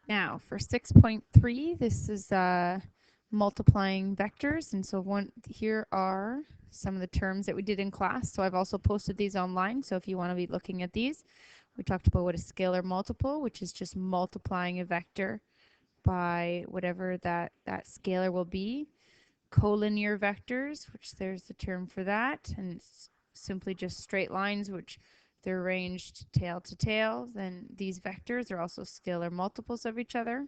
Now for 6.3, this is multiplying vectors, and so here are some of the terms that we did in class. So I've also posted these online, so if you want to be looking at these, we talked about what a scalar multiple, which is just multiplying a vector by whatever that scalar will be. Collinear vectors, which there's the term for that, and it's simply just straight lines which they're arranged tail to tail. Then these vectors are also scalar multiples of each other.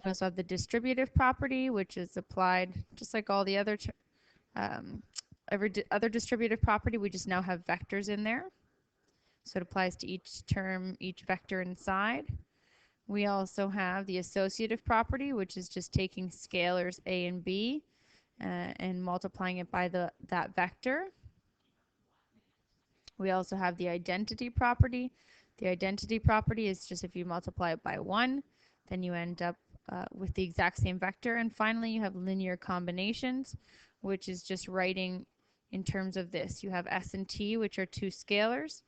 We also have the distributive property, which is applied just like all the other um, other distributive property. We just now have vectors in there, so it applies to each term, each vector inside. We also have the associative property, which is just taking scalars a and b and multiplying it by that vector. We also have the identity property. The identity property is just if you multiply it by 1, then you end up with the exact same vector. And finally, you have linear combinations, which is just writing in terms of this. You have s and t, which are two scalars,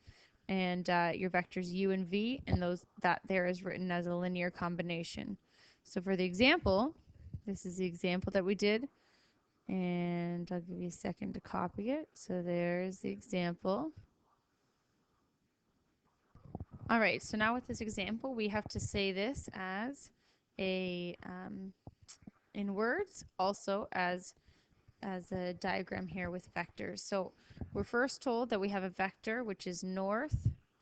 and your vectors u and v, and that there is written as a linear combination. So for the example, this is the example that we did, and I'll give you a second to copy it. So there's the example. All right, so now with this example, we have to say this as in words, also as a diagram here with vectors. So we're first told that we have a vector which is north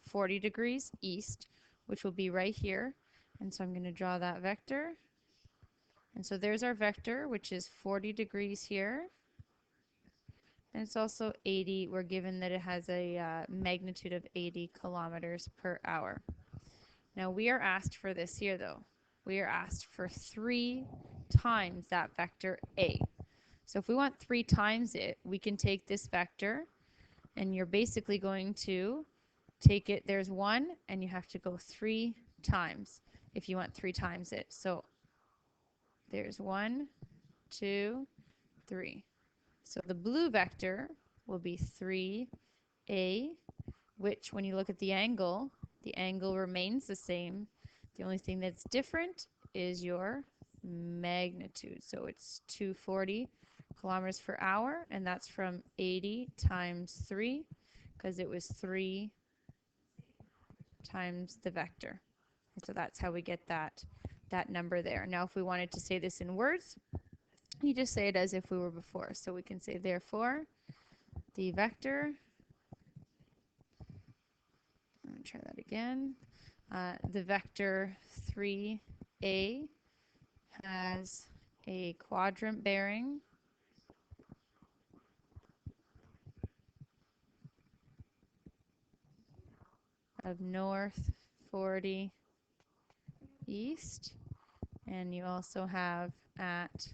40 degrees east, which will be right here. And so I'm going to draw that vector. And so there's our vector, which is 40 degrees here. And it's also 80. We're given that it has a magnitude of 80 kilometers per hour. Now we are asked for this here, though. We are asked for 3 times that vector a. So if we want 3 times it, we can take this vector, and you're basically going to take it, there's 1, and you have to go 3 times if you want 3 times it. So there's 1, 2, 3. So the blue vector will be 3a, which when you look at the angle remains the same. The only thing that's different is your magnitude. So it's 240 kilometers per hour, and that's from 80 times 3, because it was 3 times the vector. And so that's how we get that number there. Now if we wanted to say this in words, you just say it as if we were before. So we can say, therefore, the vector, let me try that again, the vector 3a has a quadrant bearing of north 40 east, and you also have at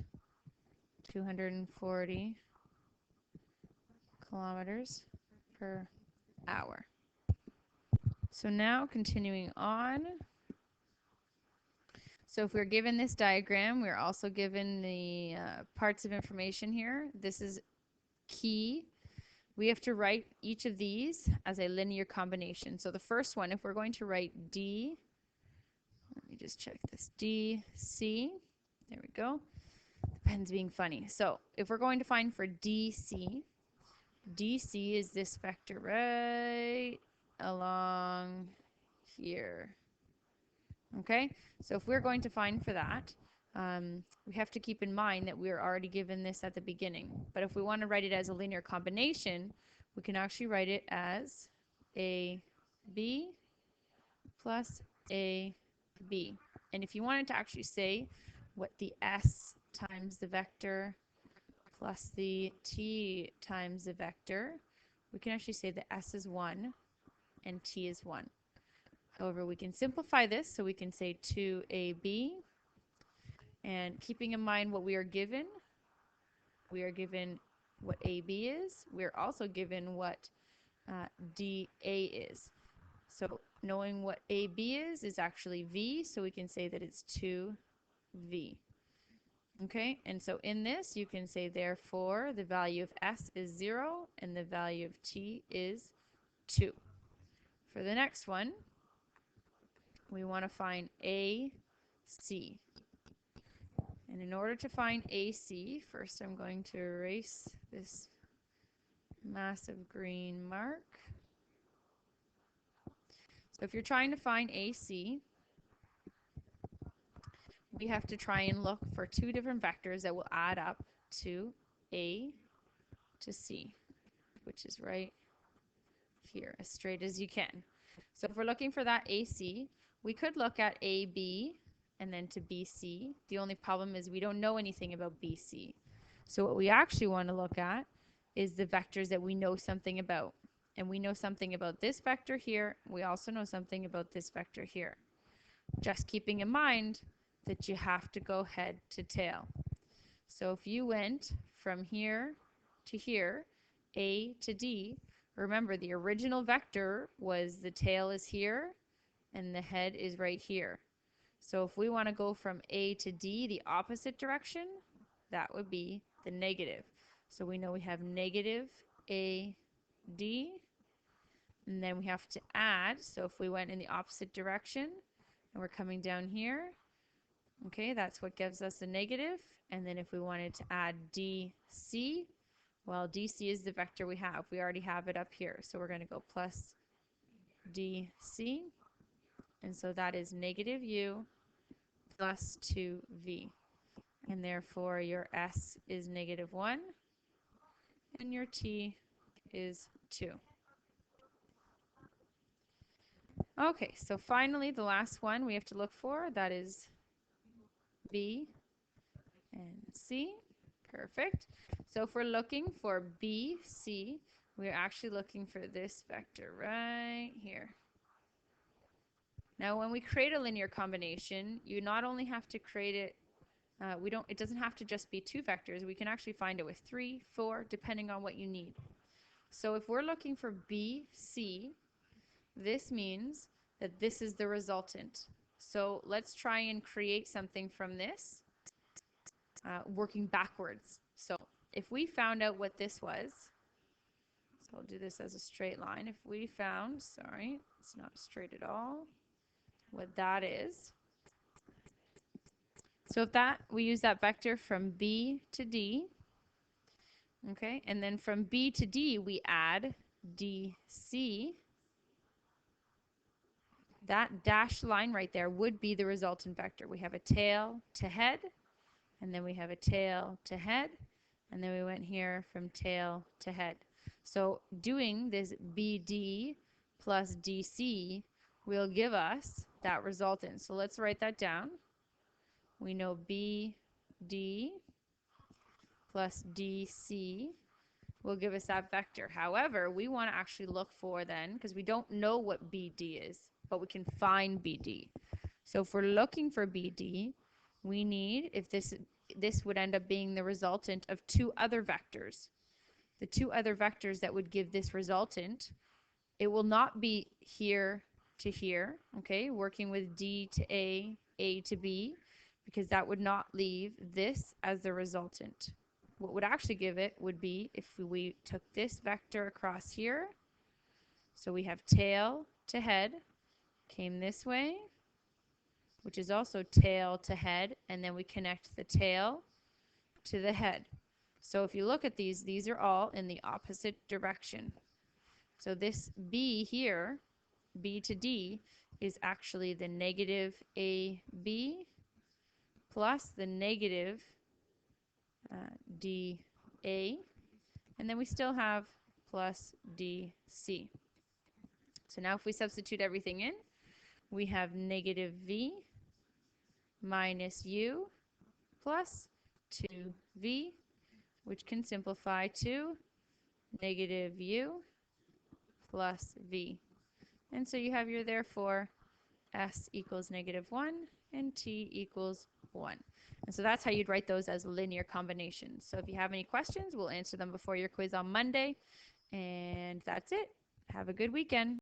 240 kilometers per hour. So now continuing on. So if we're given this diagram, we're also given the parts of information here. This is key. We have to write each of these as a linear combination. So the first one, if we're going to write D, let me just check this, DC, there we go. The pen's being funny. So if we're going to find for DC, DC is this vector right along here. Okay, so if we're going to find for that, we have to keep in mind that we're already given this at the beginning. But if we want to write it as a linear combination, we can actually write it as AB plus AB. And if you wanted to actually say what the S times the vector plus the T times the vector, we can actually say that S is 1 and T is 1. However, we can simplify this, so we can say 2AB, and keeping in mind what we are given what AB is. We're also given what DA is. So knowing what AB is actually V, so we can say that it's 2V. Okay, and so in this you can say therefore the value of S is 0 and the value of T is 2. For the next one, we want to find AC. And in order to find AC, first I'm going to erase this massive green mark. So if you're trying to find AC, we have to try and look for two different vectors that will add up to A to C, which is right here, as straight as you can. So if we're looking for that AC, we could look at AB and then to BC. The only problem is we don't know anything about BC. So what we actually want to look at is the vectors that we know something about. And we know something about this vector here. We also know something about this vector here. Just keeping in mind that you have to go head to tail. So if you went from here to here, A to D, remember the original vector was the tail is here and the head is right here. So if we want to go from A to D, the opposite direction, that would be the negative. So we know we have negative AD, and then we have to add. So if we went in the opposite direction and we're coming down here, okay, that's what gives us a negative. And then if we wanted to add DC, well, DC is the vector we have. We already have it up here. So we're going to go plus DC. And so that is negative U plus 2V. And therefore your S is -1 and your T is 2. Okay, so finally the last one we have to look for, that is B and C. Perfect. So if we're looking for BC, we're actually looking for this vector right here. Now when we create a linear combination, you not only have to create it, it doesn't have to just be two vectors. We can actually find it with 3, 4, depending on what you need. So if we're looking for BC, this means that this is the resultant. So let's try and create something from this, working backwards. So if we found out what this was, so I'll do this as a straight line. If we found, sorry, it's not straight at all, what that is. So if we use that vector from B to D, okay, and then from B to D we add DC, that dashed line right there would be the resultant vector. We have a tail to head, and then we have a tail to head, and then we went here from tail to head. So doing this BD plus DC will give us that resultant. So let's write that down. We know BD plus DC will give us that vector. However, we want to actually look for then, because we don't know what BD is, but we can find BD. So if we're looking for BD, we need, if this would end up being the resultant of two other vectors. The two other vectors that would give this resultant, it will not be here to here, okay, working with D to A to B, because that would not leave this as the resultant. What would actually give it would be if we took this vector across here. So we have tail to head, came this way, which is also tail to head, and then we connect the tail to the head. So if you look at these are all in the opposite direction. So this B here, B to D, is actually the negative AB plus the negative DA, and then we still have plus DC. So now if we substitute everything in, we have negative V minus U plus 2V, which can simplify to negative U plus V. And so you have your therefore S equals -1 and T equals 1. And so that's how you'd write those as linear combinations. So if you have any questions, we'll answer them before your quiz on Monday. And that's it. Have a good weekend.